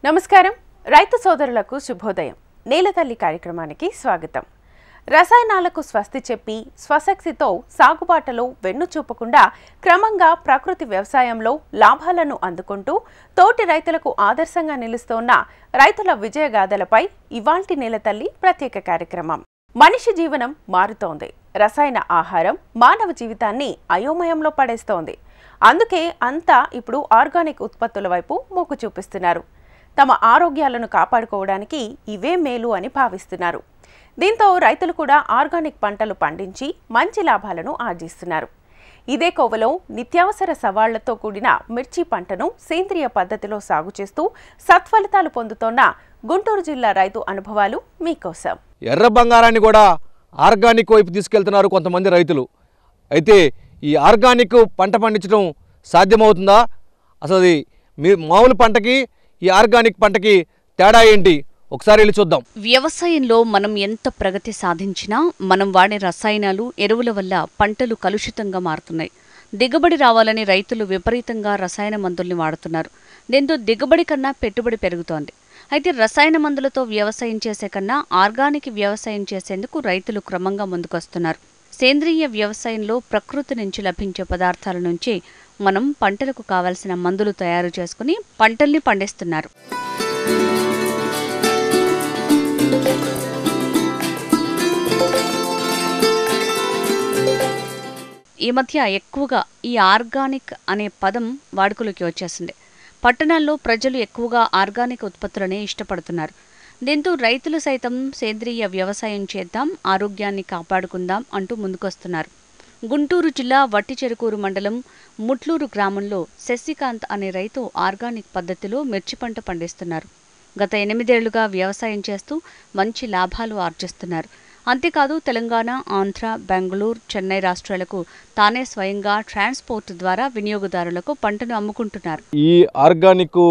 నమస్కారం రైతు సోదరులకు శుభోదయం. నేలతల్లి కార్యక్రమానికి స్వాగతం. రసాయనాలకు స్వస్తి చెప్పి స్వశక్తితో సాగుబాటలో వెన్ను చూపకుండా క్రమంగా ప్రకృతి వ్యవసాయంలో లాభాలను అందుకుంటూ తోటి రైతులకు ఆదర్శంగా నిలుస్తోన్న రైతుల విజయగాథలపై ఇవాల్టి నేలతల్లి ప్రత్యేక కార్యక్రమం. మనిషి జీవనం మారుతోంది. రసాయన ఆహారం మానవ జీవితాన్ని అయోమయంలో పడేస్తోంది. అందుకే అంతా ఇప్పుడు ఆర్గానిక్ ఉత్పత్తుల వైపు మొగ్గు చూపిస్తున్నారు. తమ ఆరోగ్యాలను కాపాడుకోవడానికి ఇవే మేలు అని భావిస్తున్నారు. దీంతో రైతులు కూడా ఆర్గానిక్ పంటలు పండించి మంచి లాభాలను ఆర్జిస్తున్నారు. ఇదే కోవలో నిత్యావసర సవాళ్లతో కూడిన మిర్చి పంటను సేంద్రియ పద్ధతిలో సాగు చేస్తూ సత్ఫలితాలు పొందుతోన్న గుంటూరు జిల్లా రైతు అనుభవాలు మీకోసం. ఎర్ర బంగారాన్ని కూడా ఆర్గానిక్ వైపు తీసుకెళ్తున్నారు కొంతమంది రైతులు. అయితే ఈ ఆర్గానిక్ పంట పండించడం సాధ్యమవుతుందా? అసలు మీ మామూలు పంటకి ఈ ఆర్గానిక్ పంటకి తేడా ఏంటి? ఒకసారి వెళ్ళి చూద్దాం. వ్యవసాయంలో మనం ఎంత ప్రగతి సాధించినా మనం వాడే రసాయనాలు, ఎరువుల వల్ల పంటలు కలుషితంగా మారుతున్నాయి. దిగుబడి రావాలని రైతులు విపరీతంగా రసాయన మందుల్ని వాడుతున్నారు. దీంతో దిగుబడి కన్నా పెట్టుబడి పెరుగుతోంది. అయితే రసాయన మందులతో వ్యవసాయం చేసే కన్నా ఆర్గానిక్ వ్యవసాయం చేసేందుకు రైతులు క్రమంగా ముందుకొస్తున్నారు. సేంద్రియ వ్యవసాయంలో ప్రకృతి నుంచి లభించే పదార్థాల నుంచి మనం పంటలకు కావలసిన మందులు తయారు చేసుకుని పంటల్ని పండిస్తున్నారు. ఈ మధ్య ఎక్కువగా ఈ ఆర్గానిక్ అనే పదం వాడుకలోకి వచ్చేసింది. పట్టణాల్లో ప్రజలు ఎక్కువగా ఆర్గానిక్ ఉత్పత్తులనే ఇష్టపడుతున్నారు. దీంతో రైతులు సైతం సేంద్రియ వ్యవసాయం చేద్దాం, ఆరోగ్యాన్ని కాపాడుకుందాం అంటూ ముందుకొస్తున్నారు. గుంటూరు జిల్లా వట్టిచెరుకూరు మండలం ముట్లూరు గ్రామంలో శశికాంత్ అనే రైతు ఆర్గానిక్ పద్ధతిలో మిర్చి పంట పండిస్తున్నారు. గత 8 ఏళ్లుగా వ్యవసాయం చేస్తూ మంచి లాభాలు ఆర్జిస్తున్నారు. అంతేకాదు తెలంగాణ, ఆంధ్ర, బెంగళూరు, చెన్నై రాష్ట్రాలకు తానే స్వయంగా ట్రాన్స్పోర్ట్ ద్వారా వినియోగదారులకు పంటను అమ్ముకుంటున్నారు. ఈ ఆర్గానిక్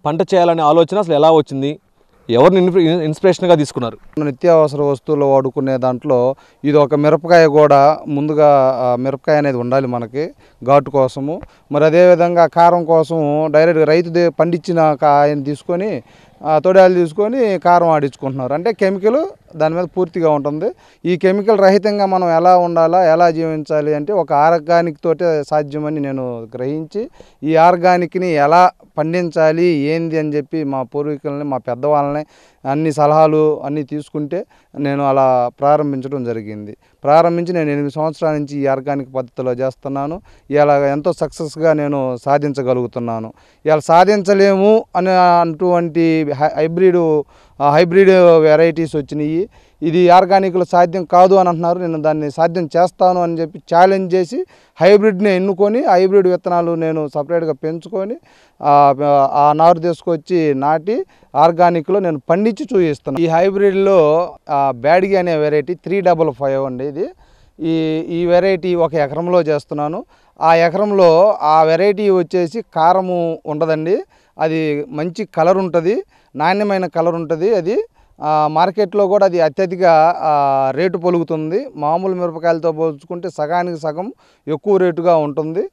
పంట చేయాలనే ఆలోచన అసలు ఎలా వచ్చింది? ఎవరిని ఇన్స్పిరేషన్గా తీసుకున్నారు? నిత్యావసర వస్తువులు వాడుకునే దాంట్లో ఇది ఒక మిరపకాయ కూడా ముందుగా మిరపకాయ అనేది ఉండాలి మనకి ఘాటు కోసము. మరి అదేవిధంగా కారం కోసం డైరెక్ట్గా రైతు పండించిన కాయని తీసుకొని తొడాలు తీసుకొని కారం ఆడించుకుంటున్నారు. అంటే కెమికల్ దాని మీద పూర్తిగా ఉంటుంది. ఈ కెమికల్ రహితంగా మనం ఎలా ఉండాలా, ఎలా జీవించాలి అంటే ఒక ఆర్గానిక్ తోటే సాధ్యమని నేను గ్రహించి ఈ ఆర్గానిక్ని ఎలా పండించాలి ఏంది అని చెప్పి మా పూర్వీకులని, మా పెద్దవాళ్ళని అన్ని సలహాలు అన్నీ తీసుకుంటే నేను అలా ప్రారంభించడం జరిగింది. ప్రారంభించి నేను 8 సంవత్సరాల నుంచి ఈ ఆర్గానిక్ పద్ధతిలో చేస్తున్నాను. ఇలా ఎంతో సక్సెస్గా నేను సాధించగలుగుతున్నాను. ఇలా సాధించలేము అని అటువంటి హైబ్రిడ్ వెరైటీస్ వచ్చినాయి. ఇది ఆర్గానిక్లో సాధ్యం కాదు అని అంటున్నారు. నేను దాన్ని సాధ్యం చేస్తాను అని చెప్పి ఛాలెంజ్ చేసి హైబ్రిడ్ని ఎన్నుకొని హైబ్రిడ్ విత్తనాలు నేను సపరేట్గా పెంచుకొని ఆ నారు తీసుకొచ్చి నాటి ఆర్గానిక్లో నేను పండించి చూపిస్తున్నాను. ఈ హైబ్రిడ్లో బ్యాడ్గి అనే వెరైటీ 355 అండి. ఇది ఈ వెరైటీ 1 ఎకరంలో చేస్తున్నాను. ఆ ఎకరంలో ఆ వెరైటీ వచ్చేసి కారము ఉండదండి. అది మంచి కలర్ ఉంటుంది, నాణ్యమైన కలర్ ఉంటుంది. అది మార్కెట్లో కూడా అది అత్యధిక రేటు పలుకుతుంది. మామూలు మిరపకాయలతో పోల్చుకుంటే సగానికి సగం ఎక్కువ రేటుగా ఉంటుంది.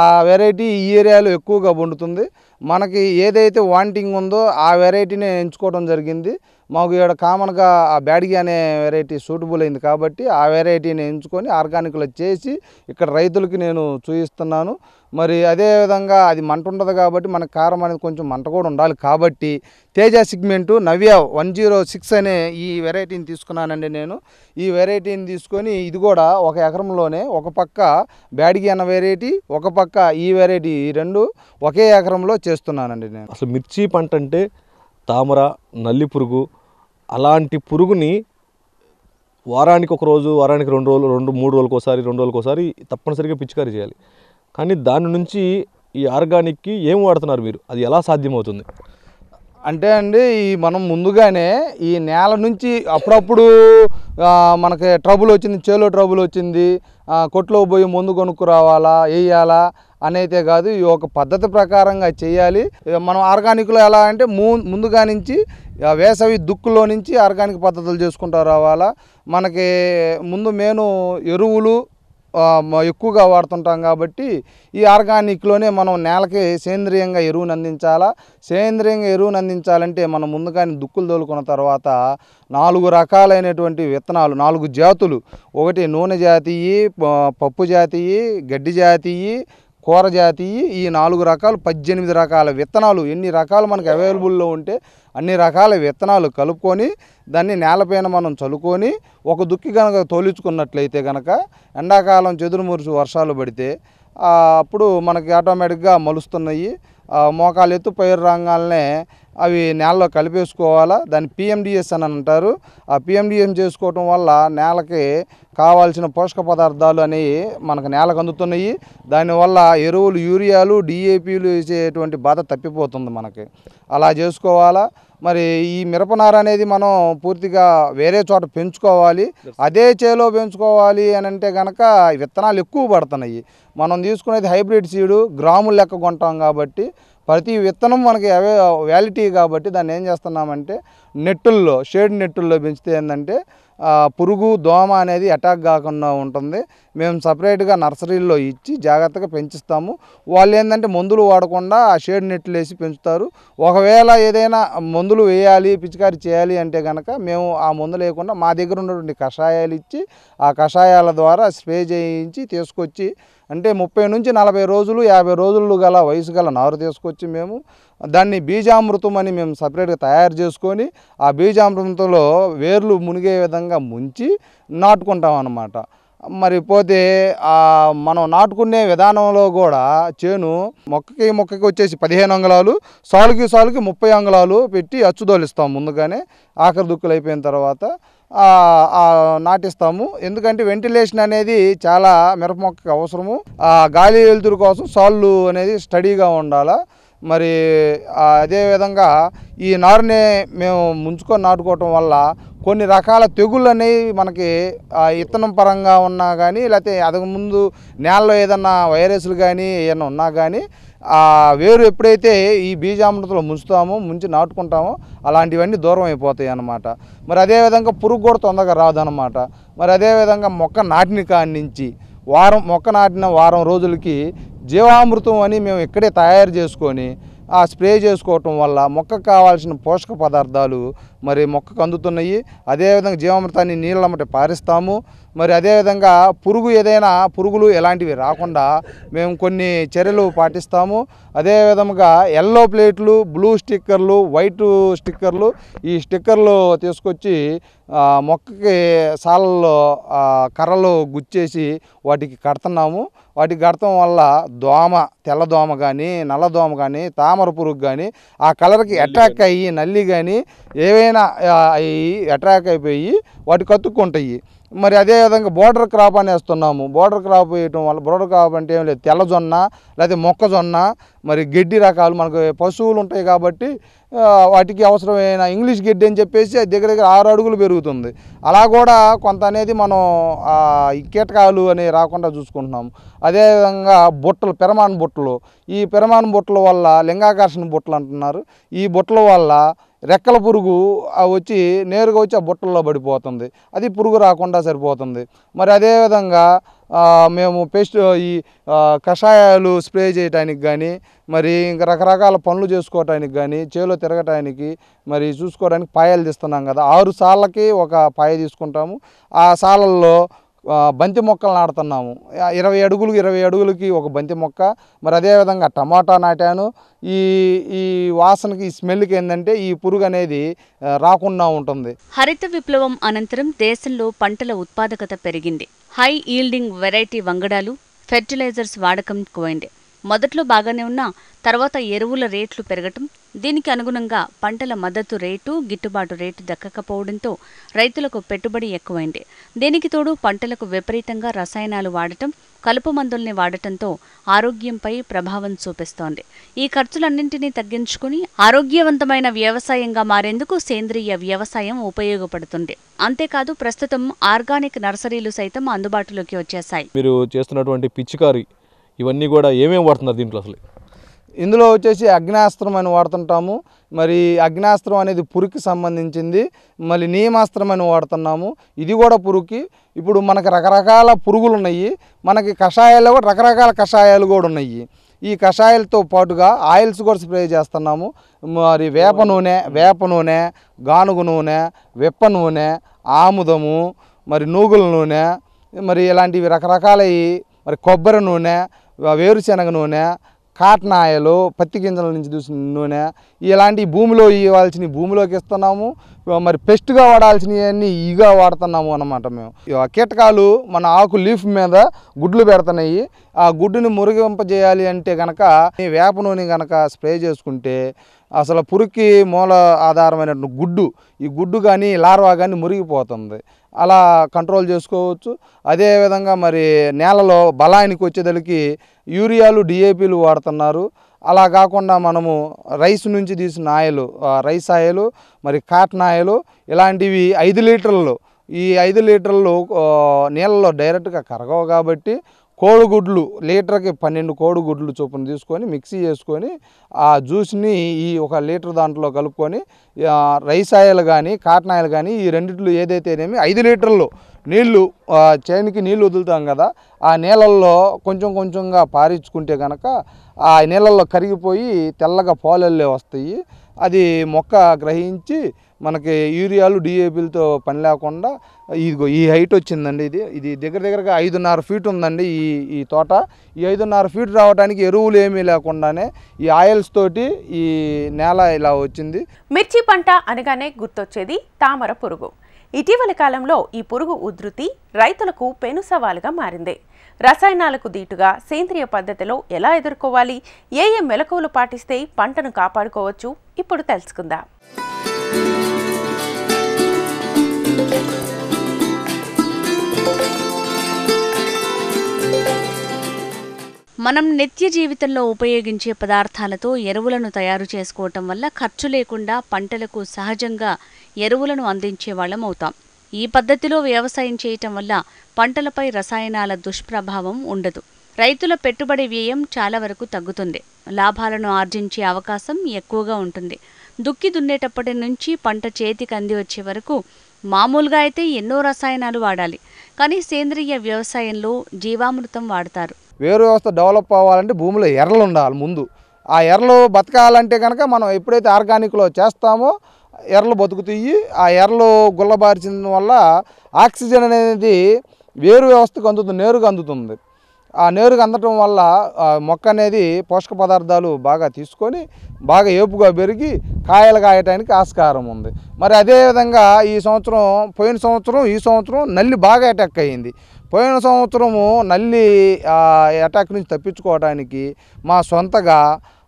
ఆ వెరైటీ ఈ ఏరియాలో ఎక్కువగా పండుతుంది. మనకి ఏదైతే వాంటింగ్ ఉందో ఆ వెరైటీనే ఎంచుకోవడం జరిగింది. మాకు ఇక్కడ కామన్గా ఆ బ్యాడ్గి అనే వెరైటీ సూటబుల్ అయింది కాబట్టి ఆ వెరైటీని ఎంచుకొని ఆర్గానిక్లో చేసి ఇక్కడ రైతులకి నేను చూపిస్తున్నాను. మరి అదేవిధంగా అది మంట ఉండదు కాబట్టి మనకు కారం అనేది కొంచెం మంట కూడా ఉండాలి కాబట్టి తేజ సిగ్మెంటు నవ్య 106 అనే ఈ వెరైటీని తీసుకున్నానండి నేను. ఈ వెరైటీని తీసుకొని ఇది కూడా 1 ఎకరంలోనే ఒక పక్క బ్యాడ్గి అన్న వెరైటీ, ఒక పక్క ఈ వెరైటీ, ఈ రెండు ఒకే ఎకరంలో చేస్తున్నానండి నేను. అసలు మిర్చి పంట అంటే తామర, నల్లి పురుగు, అలాంటి పురుగుని వారానికి 1 రోజు, వారానికి 2 రోజులు, 3 రోజులకు ఒకసారి, 2 రోజులకు ఒకసారి తప్పనిసరిగా పిచికారీ చేయాలి. కానీ దాని నుంచి ఈ ఆర్గానిక్కి ఏం వాడుతున్నారు మీరు? అది ఎలా సాధ్యమవుతుంది? అంటే అండి మనం ముందుగానే ఈ నేల నుంచి అప్పుడప్పుడు మనకి ట్రబుల్ వచ్చింది, చేలో ట్రబుల్ వచ్చింది, కొట్లో పోయి మందు కొనుక్కు రావాలా, వేయాలా అనైతే కాదు. ఈ ఒక పద్ధతి ప్రకారంగా చేయాలి. మనం ఆర్గానిక్లో ఎలా అంటే ముందుగా నుంచి వేసవి దుక్కులో నుంచి ఆర్గానిక్ పద్ధతులు చేసుకుంటూ రావాలా. మనకి ముందు ఎరువులు ఎక్కువగా వాడుతుంటాం కాబట్టి ఈ ఆర్గానిక్లోనే మనం నేలకి సేంద్రియంగా ఎరువును అందించాలా. సేంద్రియంగా ఎరువును అందించాలంటే మనం ముందుగానే దుక్కులు తోలుకున్న తర్వాత 4 రకాలైనటువంటి విత్తనాలు, 4 జాతులు, ఒకటి నూనె జాతీయి, పప్పు జాతీయి, గడ్డి జాతీయి, కూర జాతీయి, ఈ 4 రకాలు 18 రకాల విత్తనాలు, ఎన్ని రకాలు మనకు అవైలబుల్లో ఉంటే అన్ని రకాల విత్తనాలు కలుపుకొని దాన్ని నేలపైన మనం చల్లుకొని ఒక దుక్కి కనుక తోలించుకున్నట్లయితే కనుక ఎండాకాలం చెదురుమురుసు వర్షాలు పడితే అప్పుడు మనకి ఆటోమేటిక్గా మలుస్తున్నాయి. మోకాలు ఎత్తు పైరు రంగాలనే అవి నేలలో కలిపేసుకోవాలా. దాన్ని పిఎండిఎస్ అని అంటారు. ఆ పిఎండిఎస్ చేసుకోవటం వల్ల నేలకి కావాల్సిన పోషక పదార్థాలు అనేవి మనకు నేలకు అందుతున్నాయి. దానివల్ల ఎరువులు యూరియాలు డిఏపీలు వేసేటువంటి బాధ తప్పిపోతుంది మనకి. అలా చేసుకోవాలా. మరి ఈ మిరపనార అనేది మనం పూర్తిగా వేరే చోట పెంచుకోవాలి. అదే చేలో పెంచుకోవాలి అని అంటే కనుక విత్తనాలు ఎక్కువ పడుతున్నాయి. మనం తీసుకునేది హైబ్రిడ్ సీడు, గ్రాముల లెక్క కొంటాం కాబట్టి ప్రతి విత్తనం మనకి వ్యాలిటీ కాబట్టి దాన్ని ఏం చేస్తున్నామంటే నెట్టుల్లో, షేడ్ నెట్టుల్లో పెంచితే ఏంటంటే పురుగు దోమ అనేది అటాక్ కాకుండా ఉంటుంది. మేము సపరేట్గా నర్సరీల్లో ఇచ్చి జాగ్రత్తగా పెంచిస్తాము. వాళ్ళు ఏంటంటే మందులు వాడకుండా ఆ షేడ్ నెట్లు వేసి పెంచుతారు. ఒకవేళ ఏదైనా మందులు వేయాలి, పిచికారి చేయాలి అంటే కనుక మేము ఆ మందులు వేయకుండా మా దగ్గర ఉన్నటువంటి కషాయాలు ఇచ్చి ఆ కషాయాల ద్వారా స్ప్రే చేయించి తీసుకొచ్చి, అంటే 30 నుంచి 40 రోజులు 50 రోజులు గల వయసు గల నారు తీసుకొచ్చి మేము దాన్ని బీజామృతం అని మేము సపరేట్గా తయారు చేసుకొని ఆ బీజామృతంలో వేర్లు మునిగే విధంగా ముంచి నాటుకుంటాం అన్నమాట. మరి పోతే మనం నాటుకునే విధానంలో కూడా చేను మొక్కకి వచ్చేసి 15 అంగుళాలు, సాలుకి 30 అంగుళాలు పెట్టి అచ్చుదోలిస్తాం ముందుగానే. ఆఖరి దుక్కులు అయిపోయిన తర్వాత నాటిస్తాము. ఎందుకంటే వెంటిలేషన్ అనేది చాలా మిరప మొక్కకి అవసరము. గాలి వెలుతురు కోసం సాళ్ళు అనేది స్టడీగా ఉండాలా. మరి అదేవిధంగా ఈ నారుని మేము ముంచుకొని నాటుకోవటం వల్ల కొన్ని రకాల తెగుళ్ళు అనేవి మనకి ఇత్తనం పరంగా ఉన్నా కానీ, లేకపోతే అంతకుముందు నేలలో ఏదన్నా వైరస్లు కానీ ఏమైనా ఉన్నా కానీ వేరు ఎప్పుడైతే ఈ బీజామృతంలో ముంచి నాటుకుంటామో అలాంటివన్నీ దూరం అయిపోతాయి అన్నమాట. మరి అదేవిధంగా పురుగు కూడా తొందరగా రాదన్నమాట. మరి అదేవిధంగా మొక్క నాటిన కాడి నుంచి మొక్క నాటిన వారం రోజులకి జీవామృతం అని మేము ఇక్కడే తయారు చేసుకొని స్ప్రే చేసుకోవటం వల్ల మొక్కకు కావాల్సిన పోషక పదార్థాలు మరి మొక్కకు అందుతున్నాయి. అదేవిధంగా జీవామృతాన్ని నీళ్ళమ్మట పారిస్తాము. మరి అదేవిధంగా పురుగులు ఎలాంటివి రాకుండా మేము కొన్ని చర్యలు పాటిస్తాము. అదేవిధంగా ఎల్లో ప్లేట్లు, బ్లూ స్టిక్కర్లు, వైట్ స్టిక్కర్లు, ఈ స్టిక్కర్లు తీసుకొచ్చి మొక్కకి సాలల్లో కర్రలు గుచ్చేసి వాటికి కడుతున్నాము. వాటికి కడటం వల్ల తెల్లదోమ కానీ, నల్లదోమ కానీ, తామర పురుగు కానీ ఆ కలర్కి అట్రాక్ట్ అయ్యి నల్లి కానీ ఏవైనా అట్రాక్ట్ అయిపోయి వాటి కత్తుక్కుంటాయి. మరి అదేవిధంగా బోర్డర్ క్రాప్ అని వేస్తున్నాము. బోర్డర్ క్రాప్ వేయటం వల్ల, బోర్డర్ క్రాప్ అంటే ఏం లేదు, తెల్లజొన్న లేదా మొక్కజొన్న, మరి గడ్డి రకాలు మనకు పశువులు ఉంటాయి కాబట్టి వాటికి అవసరమైన ఇంగ్లీష్ గడ్డి అని చెప్పేసి దగ్గర 6 అడుగులు పెరుగుతుంది. అలా కూడా కొంత అనేది మనం కీటకాలు అనేవి రాకుండా చూసుకుంటున్నాము. అదేవిధంగా పెరమాన్ బుట్టలు, ఈ పెరమాన్ బుట్టల వల్ల లింగాకర్షణ బుట్టలు అంటున్నారు. ఈ బుట్టల వల్ల రెక్కల పురుగు నేరుగా వచ్చి ఆ బుట్టల్లో పడిపోతుంది. అది పురుగు రాకుండా సరిపోతుంది. మరి అదేవిధంగా మేము ఈ కషాయాలు స్ప్రే చేయడానికి కానీ, మరి ఇంకా రకరకాల పనులు చేసుకోవటానికి కానీ, చేలో తిరగటానికి మరి చూసుకోవడానికి పాయలు తీస్తున్నాం కదా. 6 సాళ్ళకి ఒక పాయ తీసుకుంటాము. ఆ సాలల్లో బంతి మొక్కలు నాటుతున్నాము. 20 అడుగులకి ఒక బంతి మొక్క. మరి అదేవిధంగా టమాటా నాటాను. ఈ వాసనకి, ఈ స్మెల్కి ఏంటంటే ఈ పురుగు అనేది రాకుండా ఉంటుంది. హరిత విప్లవం అనంతరం దేశంలో పంటల ఉత్పాదకత పెరిగింది. హై ఈల్డింగ్ వెరైటీ వంగడాలు, ఫెర్టిలైజర్స్ వాడకం ఎక్కువైంది. మొదట్లో బాగానే ఉన్నా తర్వాత ఎరువుల రేట్లు పెరగటం, దీనికి అనుగుణంగా పంటల మద్దతు రేటు, గిట్టుబాటు రేటు దక్కకపోవడంతో రైతులకు పెట్టుబడి ఎక్కువైంది. దీనికి తోడు పంటలకు విపరీతంగా రసాయనాలు వాడటం, కలుపు మందుల్ని వాడటంతో ఆరోగ్యంపై ప్రభావం చూపిస్తోంది. ఈ ఖర్చులన్నింటినీ తగ్గించుకుని ఆరోగ్యవంతమైన వ్యవసాయంగా మారేందుకు సేంద్రియ వ్యవసాయం ఉపయోగపడుతుంది. అంతేకాదు ప్రస్తుతం ఆర్గానిక్ నర్సరీలు సైతం అందుబాటులోకి వచ్చేశాయి. మీరు చేస్తున్నటువంటి పిచికారి ఇవన్నీ కూడా ఏమేమి వాడుతున్నారు దీంట్లో? అసలు ఇందులో వచ్చేసి అగ్నాస్త్రం అని వాడుతుంటాము. మరి అగ్నాస్త్రం అనేది పురుగుకి సంబంధించింది. మళ్ళీ నీమాస్త్రం అని వాడుతున్నాము, ఇది కూడా పురుగుకి. ఇప్పుడు మనకి రకరకాల పురుగులు ఉన్నాయి, మనకి కషాయాల్లో కూడా రకరకాల కషాయాలు కూడా ఉన్నాయి. ఈ కషాయాలతో పాటుగా ఆయిల్స్ కూడా స్ప్రే చేస్తున్నాము. మరి వేప నూనె, గానుగ నూనె, వెప్ప నూనె, ఆముదము, మరి నూగుల నూనె, మరి ఇలాంటివి రకరకాలవి, మరి కొబ్బరి నూనె, వేరుశనగ నూనె, కాటన్ ఆయిల్, పత్తి గింజల నుంచి చూసిన నూనె, ఇలాంటి భూమిలో ఇవ్వాల్సినవి భూమిలోకి ఇస్తున్నాము. మరి పెస్ట్గా వాడాల్సినవన్నీ ఇగా వాడుతున్నాము అన్నమాట. మేము కీటకాలు మన ఆకు లీఫ్ మీద గుడ్లు పెడుతున్నాయి. ఆ గుడ్డుని మురిగింపజేయాలి అంటే కనుక వేప నూనె కనుక స్ప్రే చేసుకుంటే అసలు పురుగుకి మూల ఆధారమైన గుడ్డు, ఈ గుడ్డు కానీ లార్వా కానీ మురిగిపోతుంది. అలా కంట్రోల్ చేసుకోవచ్చు. అదేవిధంగా మరి నేలలో బలానికి వచ్చేదలికి యూరియాలు, డిఏపీలు వాడుతున్నారు. అలా కాకుండా మనము రైస్ నుంచి తీసిన ఆయిల్, రైస్ ఆయిల్, మరి కాటన్ ఆయిల్, ఇలాంటివి 5 లీటర్లు, ఈ 5 లీటర్లు నీళ్ళలో డైరెక్ట్గా కరగవు కాబట్టి కోడిగుడ్లు లీటర్కి 12 కోడిగుడ్లు చొప్పున తీసుకొని మిక్సీ చేసుకొని ఆ జ్యూస్ని ఈ 1 లీటర్ దాంట్లో కలుపుకొని రైస్ ఆయిల్ కానీ కాటన్ ఆయిల్ కానీ ఈ రెండిట్లు ఏదైతేనేమి 5 లీటర్లు నీళ్లు, చేనికి నీళ్ళు వదులుతాం కదా, ఆ నీళ్ళల్లో కొంచెం కొంచెంగా పారించుకుంటే కనుక ఆ నీళ్ళల్లో కరిగిపోయి తెల్లగా పాలల్లే వస్తాయి. అది మొక్క గ్రహించి మనకి యూరియాలు, డిఏపీలతో పని లేకుండా ఇదిగో ఈ హైట్ వచ్చిందండి. ఇది దగ్గరగా 5.5 ఫీట్ ఉందండి ఈ తోట. ఈ 5.5 ఫీట్ రావడానికి ఎరువులు ఏమీ లేకుండానే ఈ ఆయిల్స్ తోటి ఈ నేల ఇలా వచ్చింది. మిర్చి పంట అనగానే గుర్తొచ్చేది తామర పురుగు. ఇటీవలి కాలంలో ఈ పురుగు ఉధృతి రైతులకు పెను సవాలుగా మారింది. రసాయనాలకు దీటుగా సేంద్రియ పద్ధతిలో ఎలా ఎదుర్కోవాలి, ఏ మెలకువలు పాటిస్తే పంటను కాపాడుకోవచ్చు, ఇప్పుడు తెలుసుకుందాం. మనం నిత్య జీవితంలో ఉపయోగించే పదార్థాలతో ఎరువులను తయారు చేసుకోవటం వల్ల ఖర్చు లేకుండా పంటలకు సహజంగా ఎరువులను అందించే వాళ్ళం అవుతాం. ఈ పద్ధతిలో వ్యవసాయం చేయటం వల్ల పంటలపై రసాయనాల దుష్ప్రభావం ఉండదు. రైతుల పెట్టుబడి వ్యయం చాలా వరకు తగ్గుతుంది. లాభాలను ఆర్జించే అవకాశం ఎక్కువగా ఉంటుంది. దుక్కి దున్నేటప్పటి నుంచి పంట చేతికి అంది వచ్చే వరకు మామూలుగా అయితే ఎన్నో రసాయనాలు వాడాలి, కానీ సేంద్రియ వ్యవసాయంలో జీవామృతం వాడతారు. వేరు వ్యవస్థ డెవలప్ అవ్వాలంటే భూమిలో ఎర్రలు ఉండాలి ముందు. ఆ ఎర్రలు బతకాలంటే కనుక మనం ఎప్పుడైతే ఆర్గానిక్లో చేస్తామో ఎర్రలు బతుకుతాయి. ఆ ఎర్రలు గుల్లబార్చిన వల్ల ఆక్సిజన్ అనేది వేరు వ్యవస్థకు అందుతుంది, నేరుగా అందుతుంది. ఆ నేరుగా అందటం వల్ల మొక్క అనేది పోషక పదార్థాలు బాగా తీసుకొని బాగా ఏపుగా పెరిగి కాయలు కాయటానికి ఆస్కారం ఉంది. మరి అదేవిధంగా పోయిన సంవత్సరం ఈ సంవత్సరం నల్లి బాగా అటాక్ అయ్యింది. పోయిన సంవత్సరము నల్లి అటాక్ నుంచి తప్పించుకోవడానికి మా సొంతగా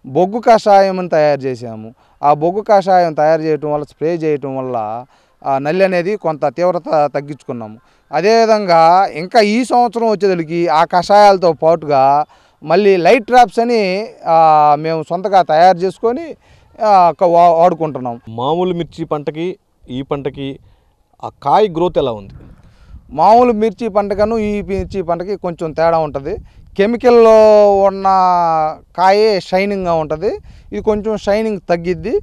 బొగ్గు కషాయం తయారు చేశాము. ఆ బొగ్గు కషాయం తయారు చేయటం వల్ల, స్ప్రే చేయటం వల్ల నల్లి అనేది కొంత తీవ్రత తగ్గించుకున్నాము. అదేవిధంగా ఇంకా ఈ సంవత్సరం వచ్చేసరికి ఆ కషాయాలతో పాటుగా మళ్ళీ లైట్ ట్రాప్స్ అని మేము సొంతగా తయారు చేసుకొని వాడుకుంటున్నాం. మామూలు మిర్చి పంటకి ఈ పంటకి ఆ కాయ గ్రోత్ ఎలా ఉంది? మామూలు మిర్చి పంటకను ఈ మిర్చి పంటకి కొంచెం తేడా ఉంటుంది. కెమికల్లో ఉన్న కాయే షైనింగ్గా ఉంటుంది, ఇది కొంచెం షైనింగ్ తగ్గిద్ది.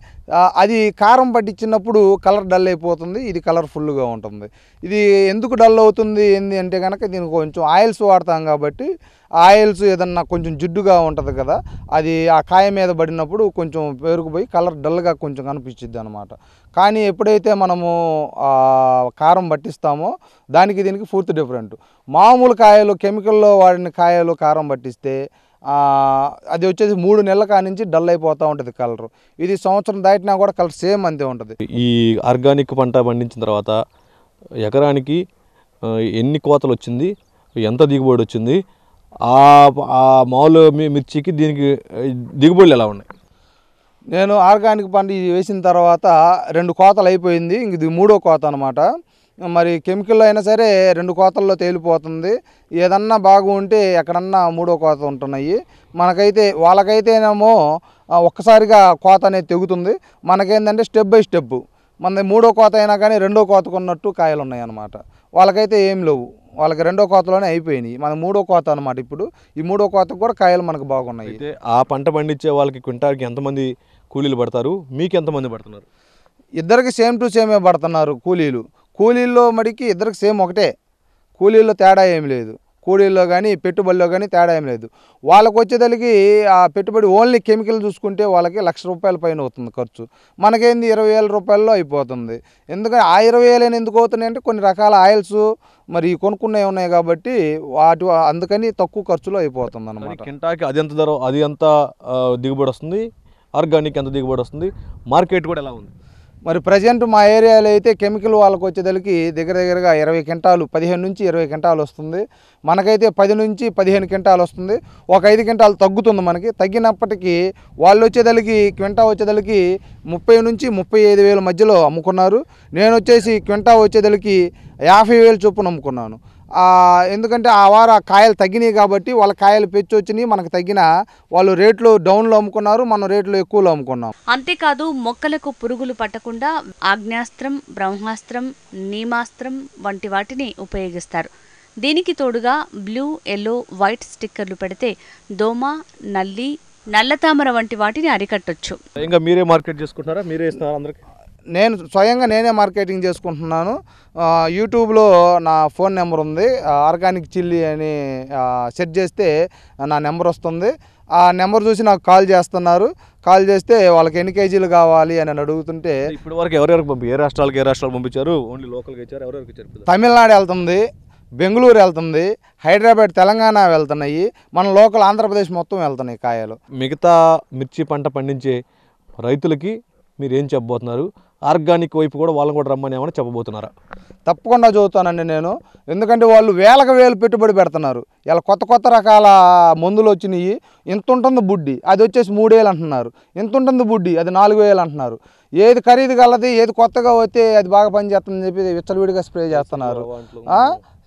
అది కారం పట్టించినప్పుడు కలర్ డల్ అయిపోతుంది, ఇది కలర్ఫుల్గా ఉంటుంది. ఇది ఎందుకు డల్ అవుతుంది ఏంది అంటే కనుక దీనికి కొంచెం ఆయిల్స్ వాడతాం కాబట్టి, ఆయిల్స్ ఏదన్నా కొంచెం జిడ్డుగా ఉంటుంది కదా, అది ఆ కాయ మీద పడినప్పుడు కొంచెం పేరుకుపోయి కలర్ డల్గా కొంచెం కనిపించిద్ది అనమాట. కానీ ఎప్పుడైతే మనము కారం పట్టిస్తామో దానికి దీనికి పూర్తి డిఫరెంట్. మామూలు కాయలు, కెమికల్లో వాడిన కాయలు కారం పట్టిస్తే అది వచ్చేసి 3 నెలల కానించి డల్ అయిపోతూ ఉంటుంది కలరు. ఇది సంవత్సరం దాటినా కూడా కలర్ సేమ్ అంతే ఉంటుంది. ఈ ఆర్గానిక్ పంట పండించిన తర్వాత ఎకరానికి ఎన్ని కోతలు వచ్చింది, ఎంత దిగుబడి వచ్చింది, మామూలు మిర్చికి దీనికి దిగుబడులు ఎలా ఉన్నాయి? నేను ఆర్గానిక్ పంట వేసిన తర్వాత 2 కోతలు అయిపోయింది, ఇంక ఇది 3వ కోత అనమాట. మరి కెమికల్లో అయినా సరే 2 కోతల్లో తేలిపోతుంది. ఏదన్నా బాగుంటే ఎక్కడన్నా 3వ కోత ఉంటున్నాయి. వాళ్ళకైతేనేమో ఒక్కసారిగా కోత అనేది తెగుతుంది. మనకేంటంటే స్టెప్ బై స్టెప్, మన 3వ కోత అయినా కానీ 2వ కోతకు ఉన్నట్టు కాయలు ఉన్నాయి అన్నమాట. వాళ్ళకైతే ఏం లేవు. వాళ్ళకి రెండో కోతలోనే అయిపోయినాయి. మన మూడో కోత అనమాట. ఇప్పుడు ఈ మూడో కోతకు కూడా కాయలు మనకు బాగున్నాయి. అయితే ఆ పంట పండించే వాళ్ళకి క్వింటాల్కి ఎంతమంది కూలీలు పడతారు, మీకు ఎంతమంది పడుతున్నారు? ఇద్దరికి సేమ్ టు సేమే పడుతున్నారు కూలీల్లో మడికి ఇద్దరికి సేమ్ ఒకటే. కూలీల్లో తేడా ఏం లేదు. కూలీల్లో కానీ పెట్టుబడిలో కానీ తేడా ఏం లేదు. వాళ్ళకు వచ్చేదానికి ఆ పెట్టుబడి ఓన్లీ కెమికల్ చూసుకుంటే వాళ్ళకి ₹1,00,000 పైన అవుతుంది ఖర్చు. మనకేంది ₹20,000 అయిపోతుంది. ఎందుకంటే ఆ 20,000 ఎందుకు అవుతున్నాయి అంటే కొన్ని రకాల ఆయిల్స్ మరి కొనుక్కునే ఉన్నాయి కాబట్టి అందుకని తక్కువ ఖర్చులో అయిపోతుంది అన్నమాట. క్వింటాల్కి అది ఎంత ధర, అది ఎంత దిగుబడి వస్తుంది, ఆర్గానిక్ ఎంత దిగుబడి వస్తుంది, మార్కెట్ కూడా ఎలా ఉంది? మరి ప్రజెంట్ మా ఏరియాలో అయితే కెమికల్ వాళ్ళకి వచ్చేదానికి దగ్గరగా 20 క్వింటాలు, 15 నుంచి 20 క్వింటాలు వస్తుంది. మనకైతే 10 నుంచి 15 క్వింటాలు వస్తుంది. ఒక 5 క్వింటాలు తగ్గుతుంది మనకి. తగ్గినప్పటికీ వాళ్ళు వచ్చేదానికి క్వింటా వచ్చేదానికి 30 నుంచి 35,000 మధ్యలో అమ్ముకున్నారు. నేను వచ్చేసి క్వింటా వచ్చేదానికి 50,000 చొప్పున అమ్ముకున్నాను. ఎందుకంటే ఆ వారం కాయలు తగ్గినాయి కాబట్టి వాళ్ళ కాయలు పెంచి వచ్చినాయి. మనకు తగ్గిన వాళ్ళు రేట్లు డౌన్లో అమ్ముకున్నారు, మనం రేట్లు ఎక్కువలో అమ్ముకున్నాం. అంతేకాదు మొక్కలకు పురుగులు పట్టకుండా ఆగ్నేయాస్త్రం, బ్రహ్మాస్త్రం, నీమాస్త్రం వంటి వాటిని ఉపయోగిస్తారు. దీనికి తోడుగా బ్లూ, ఎల్లో, వైట్ స్టిక్కర్లు పెడితే దోమ, నల్లి, నల్లతామర వంటి వాటిని అరికట్టొచ్చు. ఇంకా మీరే మార్కెట్ చేసుకుంటున్నారా, మీరే ఇస్తున్నారా అందరికి? నేను స్వయంగా నేనే మార్కెటింగ్ చేసుకుంటున్నాను. యూట్యూబ్లో నా ఫోన్ నెంబర్ ఉంది. ఆర్గానిక్ చిల్లీ అని సెర్చ్ చేస్తే నా నెంబర్ వస్తుంది. ఆ నెంబర్ చూసి నాకు కాల్ చేస్తున్నారు. కాల్ చేస్తే వాళ్ళకి ఎన్ని కేజీలు కావాలి అని అడుగుతుంటే ఇప్పటి వరకు ఎవరెవరికి ఏ రాష్ట్రాలకు పంపించారు? ఓన్లీ లోకల్గా ఇచ్చారు? ఎవరెవరికి ఇచ్చారు? తమిళనాడు వెళ్తుంది, బెంగళూరు వెళ్తుంది, హైదరాబాద్, తెలంగాణ వెళ్తున్నాయి, మన లోకల్ ఆంధ్రప్రదేశ్ మొత్తం వెళ్తున్నాయి కాయలు. మిగతా మిర్చి పంట పండించే రైతులకి మీరు ఏం చెప్పబోతున్నారు? ఆర్గానిక్ వైపు కూడా వాళ్ళని కూడా రమ్మని ఏమైనా చెప్పబోతున్నారా? తప్పకుండా చదువుతానండి నేను. ఎందుకంటే వాళ్ళు వేలకు వేలు పెట్టుబడి పెడుతున్నారు. ఇలా కొత్త రకాల మందులు వచ్చినాయి. ఇంత ఉంటుంది బుడ్డి, అది వచ్చేసి 3,000 అంటున్నారు. ఇంత ఉంటుంది బుడ్డి, అది 4,000 అంటున్నారు. ఏది ఖరీదు కలది, ఏది కొత్తగా వస్తే అది బాగా పనిచేస్తుందని చెప్పి విచ్చలవిడిగా స్ప్రే చేస్తున్నారు.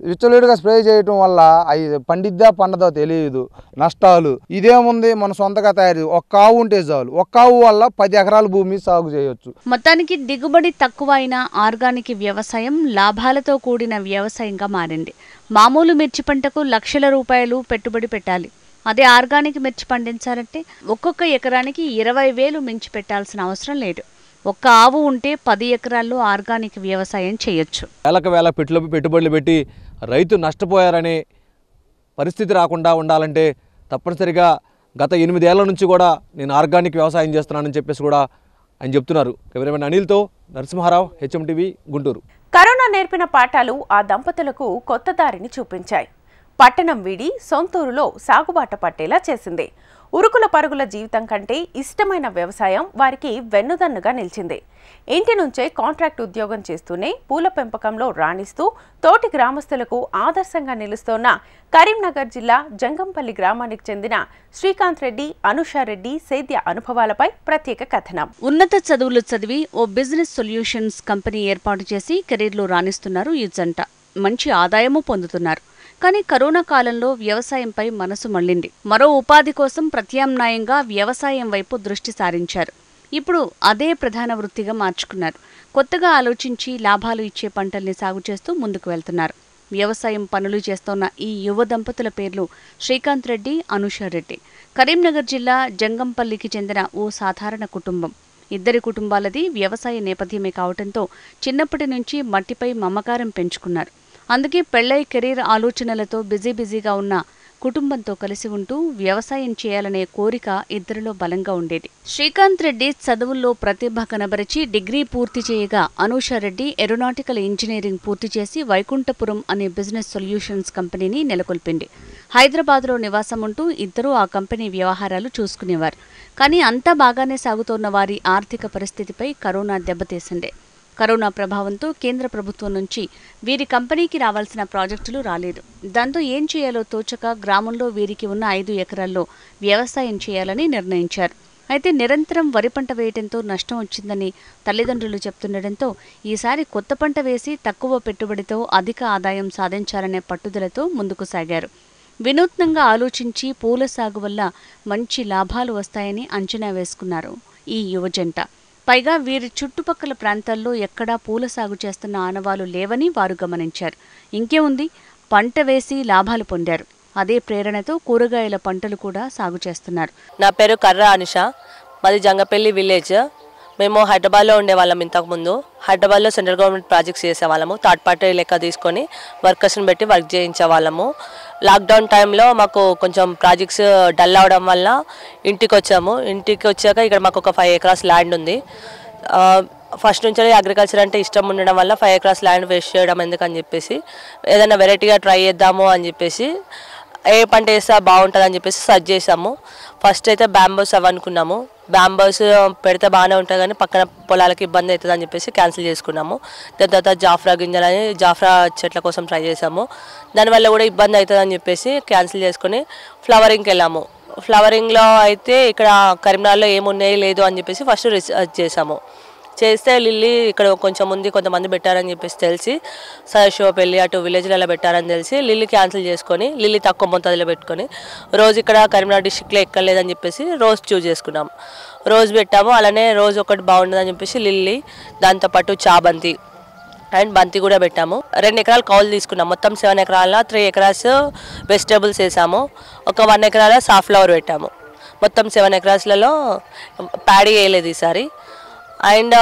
విచ్చలవిడిగా స్ప్రే చేయటం వల్ల అవి పండిద్దా పండదో తెలియదు, నష్టాలు. ఇదేముంది, మన సొంతగా తయారు ఒక్క ఆవు ఉంటే చాలు. ఒక్క ఆవు వల్ల 10 ఎకరాల భూమి సాగు చేయొచ్చు. మొత్తానికి దిగుబడి తక్కువ అయిన ఆర్గానిక్ వ్యవసాయం లాభాలతో కూడిన వ్యవసాయంగా మారింది. మామూలు మిర్చి పంటకు లక్షల రూపాయలు పెట్టుబడి పెట్టాలి. అదే ఆర్గానిక్ మిర్చి పండించాలంటే ఒక్కొక్క ఎకరానికి 20,000 మించి పెట్టాల్సిన అవసరం లేదు. ఒక్క ఆవు ఉంటే 10 ఎకరాల్లో ఆర్గానిక్ వ్యవసాయం చేయొచ్చు. వేల పెట్టుబడులు పెట్టి రైతు నష్టపోయారనే పరిస్థితి రాకుండా ఉండాలంటే తప్పనిసరిగా గత 8 ఏళ్ల నుంచి కూడా నేను ఆర్గానిక్ వ్యవసాయం చేస్తున్నానని చెప్పేసి కూడా ఆయన చెప్తున్నారు. కెమెరామెన్ అనిల్తో నరసింహారావు, HMTV, గుంటూరు. కరోనా నేర్పిన పాఠాలు ఆ దంపతులకు కొత్త దారిని చూపించాయి. పట్టణం వీడి సొంతూరులో సాగుబాట పట్టేలా చేసింది. ఉరుకుల పరుగుల జీవితం కంటే ఇష్టమైన వ్యవసాయం వారికి వెన్నుదన్నుగా నిలిచింది. ఇంటి నుంచే కాంట్రాక్ట్ ఉద్యోగం చేస్తూనే పూల పెంపకంలో రాణిస్తూ తోటి గ్రామస్తులకు ఆదర్శంగా నిలుస్తోన్న కరీంనగర్ జిల్లా జంగంపల్లి గ్రామానికి చెందిన శ్రీకాంత్ రెడ్డి, అనుషారెడ్డి సేద్య అనుభవాలపై ప్రత్యేక కథనం. ఉన్నత చదువులు చదివి ఓ బిజినెస్ సొల్యూషన్స్ కంపెనీ ఏర్పాటు చేసి కెరీర్లో రాణిస్తున్నారు ఈ జంట. మంచి ఆదాయము పొందుతున్నారు. కానీ కరోనా కాలంలో వ్యవసాయంపై మనసు మళ్లింది. మరో ఉపాధి కోసం ప్రత్యామ్నాయంగా వ్యవసాయం వైపు దృష్టి సారించారు. ఇప్పుడు అదే ప్రధాన వృత్తిగా మార్చుకున్నారు. కొత్తగా ఆలోచించి లాభాలు ఇచ్చే పంటల్ని సాగు చేస్తూ ముందుకు వెళ్తున్నారు. వ్యవసాయం పనులు చేస్తోన్న ఈ యువ దంపతుల పేర్లు శ్రీకాంత్ రెడ్డి, అనుషారెడ్డి. కరీంనగర్ జిల్లా జంగంపల్లికి చెందిన ఓ సాధారణ కుటుంబం. ఇద్దరి కుటుంబాలది వ్యవసాయ నేపథ్యమే కావటంతో చిన్నప్పటి నుంచి మట్టిపై మమకారం పెంచుకున్నారు. అందుకే పెళ్లై కెరీర్ ఆలోచనలతో బిజీగా ఉన్న కుటుంబంతో కలిసి ఉంటూ వ్యవసాయం చేయాలనే కోరిక ఇద్దరిలో బలంగా ఉండేది. శ్రీకాంత్ రెడ్డి చదువుల్లో ప్రతిభ కనబరిచి డిగ్రీ పూర్తి చేయగా, అనూషారెడ్డి ఏరోనాటికల్ ఇంజనీరింగ్ పూర్తి చేసి వైకుంఠపురం అనే బిజినెస్ సొల్యూషన్స్ కంపెనీని నెలకొల్పింది. హైదరాబాద్లో నివాసం ఉంటూ ఇద్దరూ ఆ కంపెనీ వ్యవహారాలు చూసుకునేవారు. కానీ అంతా బాగానే సాగుతోన్న వారి ఆర్థిక పరిస్థితిపై కరోనా దెబ్బతీసింది. కరోనా ప్రభావంతో కేంద్ర ప్రభుత్వం నుంచి వీరి కంపెనీకి రావాల్సిన ప్రాజెక్టులు రాలేదు. దాంతో ఏం చేయాలో తోచక గ్రామంలో వీరికి ఉన్న 5 ఎకరాల్లో వ్యవసాయం చేయాలని నిర్ణయించారు. అయితే నిరంతరం వరి పంట వేయడంతో నష్టం వచ్చిందని తల్లిదండ్రులు చెప్తుండటంతో ఈసారి కొత్త పంట వేసి తక్కువ పెట్టుబడితో అధిక ఆదాయం సాధించాలనే పట్టుదలతో ముందుకు సాగారు. వినూత్నంగా ఆలోచించి పూల సాగు వల్ల మంచి లాభాలు వస్తాయని అంచనా వేసుకున్నారు ఈ యువజంట. పైగా వీరి చుట్టుపక్కల ప్రాంతాల్లో ఎక్కడా పూల సాగు చేస్తున్న ఆనవాలు లేవని వారు గమనించారు. ఇంకేముంది, పంట వేసి లాభాలు పొందారు. అదే ప్రేరణతో కూరగాయల పంటలు కూడా సాగు చేస్తున్నారు. నా పేరు కర్ర అనిష, మాది జంగపల్లి విలేజ్. మేము హైదరాబాద్లో ఉండేవాళ్ళం. ఇంతకుముందు హైదరాబాద్లో సెంట్రల్ గవర్నమెంట్ ప్రాజెక్ట్స్ చేసేవాళ్ళము. థర్డ్ పార్టీ లెక్క తీసుకొని వర్కర్స్ని పెట్టి వర్క్ చేయించేవాళ్ళము. లాక్డౌన్ టైంలో మాకు కొంచెం ప్రాజెక్ట్స్ డల్ అవడం వల్ల ఇంటికి వచ్చాము. ఇంటికి వచ్చాక ఇక్కడ మాకు ఒక 5 acres ల్యాండ్ ఉంది. ఫస్ట్ నుంచి అగ్రికల్చర్ అంటే ఇష్టం ఉండడం వల్ల 5 acres ల్యాండ్ వేస్ట్ చేయడం ఎందుకని చెప్పేసి ఏదైనా వెరైటీగా ట్రై చేద్దాము అని చెప్పేసి ఏ పంట వేస్తే బాగుంటుంది అని చెప్పేసి సర్చ్ చేసాము. ఫస్ట్ అయితే బ్యాంబోస్ అనుకున్నాము. బ్యాంబోస్ పెడితే బాగానే ఉంటుంది కానీ పక్కన పొలాలకి ఇబ్బంది అవుతుంది అని చెప్పేసి క్యాన్సిల్ చేసుకున్నాము. దాని తర్వాత జాఫ్రా గింజలని జాఫ్రా చెట్ల కోసం ట్రై చేసాము. దానివల్ల కూడా ఇబ్బంది అవుతుంది అని చెప్పేసి క్యాన్సిల్ చేసుకొని ఫ్లవరింగ్కి వెళ్ళాము. ఫ్లవరింగ్లో అయితే ఇక్కడ కరీంనగర్లో ఏమున్నాయి లేదు అని చెప్పేసి ఫస్ట్ రీసెర్చ్ చేసాము. చేస్తే లిల్లీ ఇక్కడ కొంచెం ఉంది, కొంతమంది పెట్టారని చెప్పేసి తెలిసి సదాశివపల్లి అటు విలేజ్లలో పెట్టారని తెలిసి లిల్లీ క్యాన్సిల్ చేసుకొని లిల్లీ తక్కువ మొత్తంలో పెట్టుకొని రోజు ఇక్కడ కరీంనగర్ డిస్ట్రిక్ట్లో ఎక్కలేదని చెప్పేసి రోజ్ చూజ్ చేసుకున్నాం. రోజ్ పెట్టాము. అలానే రోజ్ ఒకటి బాగుంటుందని చెప్పేసి లిల్లీ, దాంతోపాటు చాబంతి అండ్ బంతి కూడా పెట్టాము. 2 ఎకరాలు కౌలు తీసుకున్నాం. మొత్తం 7 ఎకరాల 3 acres వెజిటేబుల్స్ వేసాము. ఒక 1 ఎకరాల సాఫ్లవర్ పెట్టాము. మొత్తం 7 acresలలో ప్యాడీ వేయలేదు ఈసారి. అండ్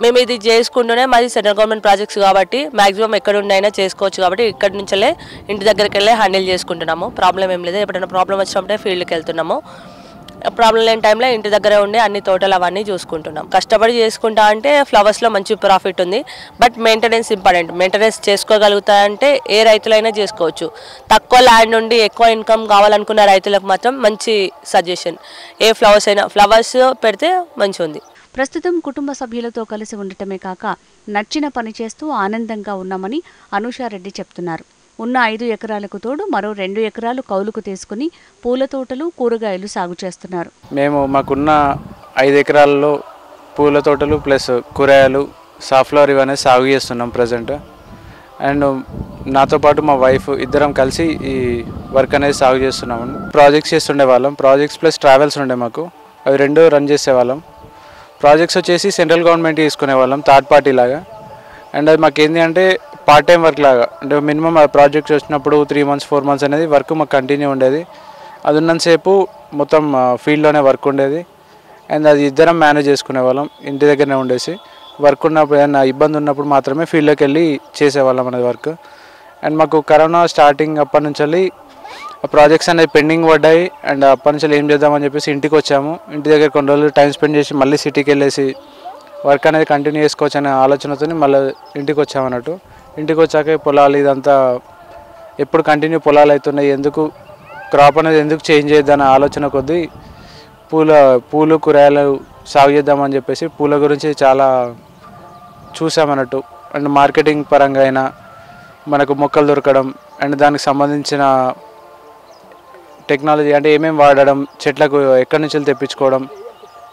మేము ఇది చేసుకుంటూనే మాది సెంట్రల్ గవర్నమెంట్ ప్రాజెక్ట్స్ కాబట్టి మ్యాక్సిమం ఎక్కడుండైనా చేసుకోవచ్చు కాబట్టి ఇక్కడి నుంచే ఇంటి దగ్గరికి వెళ్ళి హ్యాండిల్ చేసుకుంటున్నాము. ప్రాబ్లం ఏం లేదు. ఎప్పుడైనా ప్రాబ్లం వచ్చినప్పుడే ఫీల్డ్కి వెళ్తున్నాము. ప్రాబ్లం లేని టైంలో ఇంటి దగ్గర ఉండి అన్ని తోటలు అవన్నీ చూసుకుంటున్నాం. కష్టపడి చేసుకుంటా అంటే ఫ్లవర్స్లో మంచి ప్రాఫిట్ ఉంది. But maintenance important. మెయింటెనెన్స్ చేసుకోగలుగుతాయంటే ఏ రైతులైనా చేసుకోవచ్చు. తక్కువ ల్యాండ్ నుండి ఎక్కువ ఇన్కమ్ కావాలనుకున్న రైతులకు మాత్రం మంచి సజెషన్. ఏ ఫ్లవర్స్ అయినా ఫ్లవర్స్ పెడితే మంచిగా ఉంది. ప్రస్తుతం కుటుంబ సభ్యులతో కలిసి ఉండటమే కాక నచ్చిన పని చేస్తూ ఆనందంగా ఉన్నామని అనూషారెడ్డి చెప్తున్నారు. ఉన్న 5 ఎకరాలకు తోడు మరో 2 ఎకరాలు కౌలుకు తీసుకుని పూల తోటలు, కూరగాయలు సాగు చేస్తున్నారు. మేము మాకున్న 5 ఎకరాల్లో పూల తోటలు ప్లస్ కూరగాయలు, సాఫ్లవర్ ఇవన్నీ సాగు చేస్తున్నాం ప్రజెంట్. అండ్ నాతో పాటు మా వైఫ్ ఇద్దరం కలిసి ఈ వర్క్ అనేది సాగు చేస్తున్నాము. ప్రాజెక్ట్స్ చేస్తుండే వాళ్ళం. ప్రాజెక్ట్స్ ప్లస్ ట్రావెల్స్ ఉండే మాకు. అవి 2 రన్ చేసేవాళ్ళం. ప్రాజెక్ట్స్ వచ్చేసి సెంట్రల్ గవర్నమెంట్ తీసుకునే వాళ్ళం థర్డ్ పార్టీ లాగా. అండ్ అది మాకు ఏంటి అంటే పార్ట్ టైం వర్క్ లాగా. అంటే మినిమం ఆ ప్రాజెక్ట్స్ వచ్చినప్పుడు 3 months 4 months అనేది వర్క్ మాకు కంటిన్యూ ఉండేది. అది ఉన్నంతసేపు మొత్తం ఫీల్డ్లోనే వర్క్ ఉండేది. అండ్ అది ఇద్దరం మేనేజ్ చేసుకునే వాళ్ళం. ఇంటి దగ్గరనే ఉండేసి వర్క్ ఉన్నప్పుడు ఏదైనా ఇబ్బంది ఉన్నప్పుడు మాత్రమే ఫీల్డ్లోకి వెళ్ళి చేసేవాళ్ళం అనేది వర్క్. అండ్ మాకు కరోనా స్టార్టింగ్ అప్పటి నుంచి ప్రాజెక్ట్స్ అనేది పెండింగ్ పడ్డాయి. అండ్ అప్పటి నుంచి ఏం చేద్దామని చెప్పేసి ఇంటికి వచ్చాము. ఇంటి దగ్గర కొన్ని రోజులు టైం స్పెండ్ చేసి మళ్ళీ సిటీకి వెళ్ళేసి వర్క్ అనేది కంటిన్యూ చేసుకోవచ్చు అనే ఆలోచనతో మళ్ళీ ఇంటికి వచ్చామన్నట్టు. ఇంటికి వచ్చాక పొలాలు ఇదంతా ఎప్పుడు కంటిన్యూ పొలాలు అవుతున్నాయి, ఎందుకు క్రాప్ అనేది ఎందుకు చేంజ్ చేద్దామనే ఆలోచన కొద్దీ పూలు కూరగాయలు సాగు చేద్దామని చెప్పేసి పూల గురించి చాలా చూసామన్నట్టు. అండ్ మార్కెటింగ్ పరంగా అయినా మనకు మొక్కలు దొరకడం అండ్ దానికి సంబంధించిన టెక్నాలజీ అంటే ఏమేమి వాడడం, చెట్లకు ఎక్కడి నుంచి తెప్పించుకోవడం,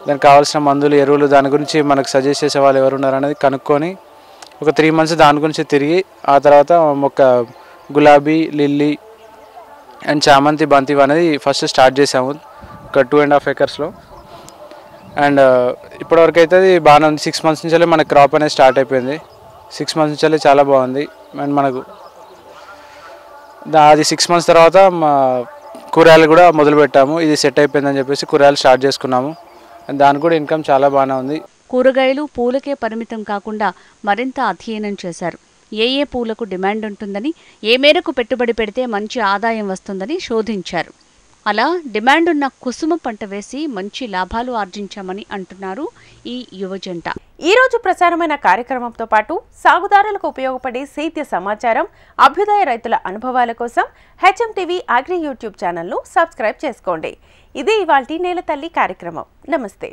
దానికి కావాల్సిన మందులు, ఎరువులు, దాని గురించి మనకు సజెస్ట్ చేసే వాళ్ళు ఎవరు ఉన్నారు అనేది కనుక్కొని ఒక 3 months దాని గురించి తిరిగి ఆ తర్వాత మొక్క గులాబీ, లిల్లీ అండ్ చామంతి, బంతి అనేది ఫస్ట్ స్టార్ట్ చేసాము ఒక 2.5 acresలో. అండ్ ఇప్పటివరకు అయితే అది బాగానే ఉంది. 6 months నుంచి మన క్రాప్ అనేది స్టార్ట్ అయిపోయింది. 6 months నుంచి చాలా బాగుంది. అండ్ మనకు అది 6 months తర్వాత మా కూరగాయలు కూడా మొదలుపెట్టాము. ఇది సెట్ అయిపోయిందని చెప్పేసి కూరగాయలు స్టార్ట్ చేసుకున్నాము. అండ్ దానికి కూడా ఇన్కమ్ చాలా బాగానే ఉంది. కూరగాయలు పూలకే పరిమితం కాకుండా మరింత అధ్యయనం చేశారు. ఏ పూలకు డిమాండ్ ఉంటుందని, ఏ మేరకు పెట్టుబడి పెడితే మంచి ఆదాయం వస్తుందని శోధించారు. అలా డిమాండ్ ఉన్న కుసుమ పంట వేసి మంచి లాభాలు ఆర్జించామని అంటున్నారు ఈ యువజంట. ఈ రోజు ప్రసారమైన కార్యక్రమంతో పాటు సాగుదారులకు ఉపయోగపడే సేద్య సమాచారం, అభ్యుదయ రైతుల అనుభవాల కోసం HMTV అగ్రి యూట్యూబ్ ఛానల్ను సబ్స్క్రైబ్ చేసుకోండి. ఇది ఇవాల్టి నేల తల్లి కార్యక్రమం. నమస్తే.